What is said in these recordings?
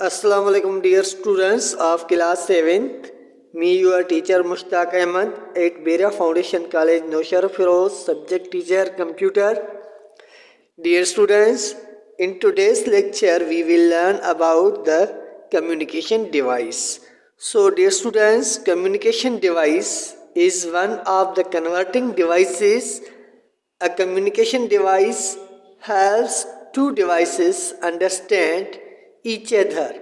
Assalamu alaikum dear students of class 7th. Me your teacher Mushtaq Ahmed at Bera Foundation College Noshar Firoz, subject teacher computer. Dear students, in today's lecture we will learn about the communication device. So dear students, communication device is one of the converting devices. A communication device helps two devices understand each other.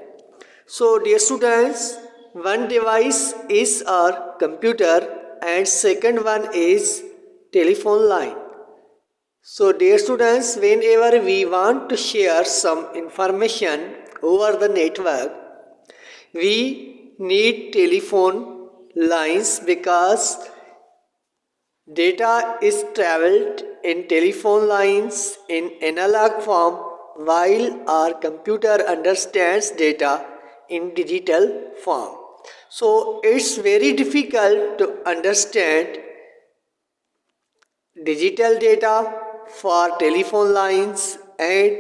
So dear students, one device is our computer and second one is telephone line. So dear students, whenever we want to share some information over the network, we need telephone lines because data is traveled in telephone lines in analog form while our computer understands data in digital form. So it's very difficult to understand digital data for telephone lines, and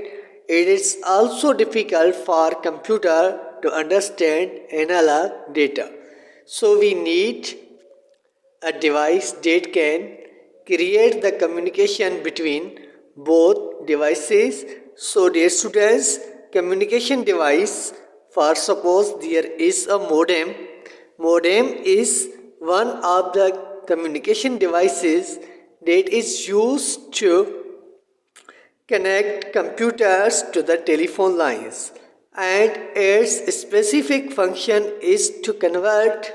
it is also difficult for computer to understand analog data. So we need a device that can create the communication between both devices. So dear students, communication device, for suppose there is a modem. Modem is one of the communication devices that is used to connect computers to the telephone lines, and its specific function is to convert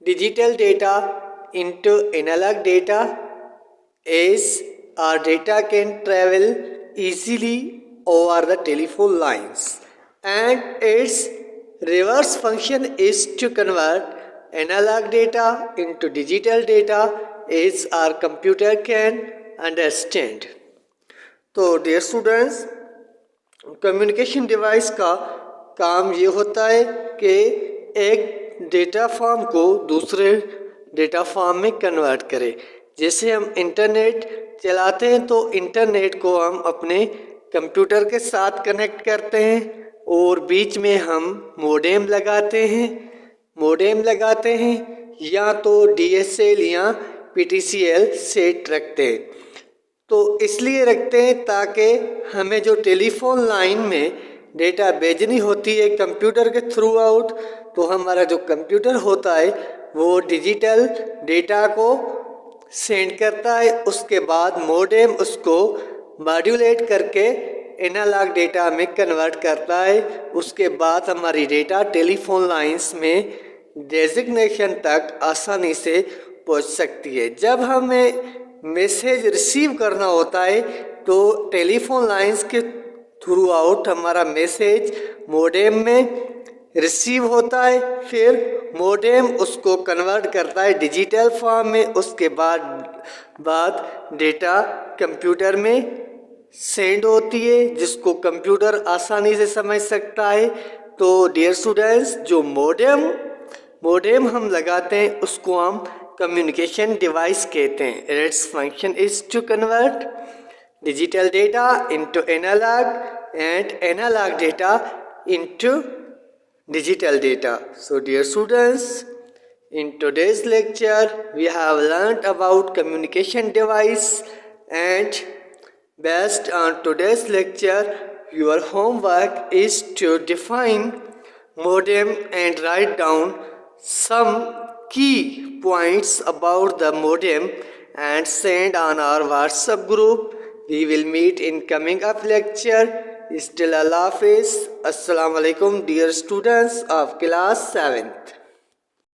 digital data into analog data, as our data can travel easily over the telephone lines, and its reverse function is to convert analog data into digital data as our computer can understand. तो dear students, communication device का काम ये होता है कि एक data form को दूसरे डेटा फॉर्म में कन्वर्ट करे। जैसे हम इंटरनेट चलाते हैं तो इंटरनेट को हम अपने कंप्यूटर के साथ कनेक्ट करते हैं और बीच में हम मोडेम लगाते हैं या तो DSL या PTCL सेट रखते हैं। तो इसलिए रखते हैं ताकि हमें जो टेलीफोन लाइन में डेटा भेजनी होती है कंप्यूटर के थ्रू आउट, तो हमारा जो कंप्यूटर होता है वो डिजिटल डेटा को सेंड करता है। उसके बाद मोडेम उसको मॉड्यूलेट करके एनालॉग डेटा में कन्वर्ट करता है। उसके बाद हमारी डेटा टेलीफोन लाइंस में डेजिग्नेशन तक आसानी से पहुंच सकती है। जब हमें मैसेज रिसीव करना होता है तो टेलीफोन लाइंस के थ्रू आउट हमारा मैसेज मोडेम में रिसीव होता है, फिर मोडेम उसको कन्वर्ट करता है डिजिटल फॉर्म में। उसके बाद डेटा कंप्यूटर में सेंड होती है जिसको कंप्यूटर आसानी से समझ सकता है। तो डियर स्टूडेंट्स, जो मोडेम हम लगाते हैं उसको हम कम्युनिकेशन डिवाइस कहते हैं। It's function is to convert digital data into analog and analog data into digital data. So dear students, in today's lecture we have learnt about communication device, and based on today's lecture your homework is to define modem and write down some key points about the modem and send on our WhatsApp group. We will meet in coming up lecture. Still Allah Hafiz. Assalamu alaikum dear students of class 7th.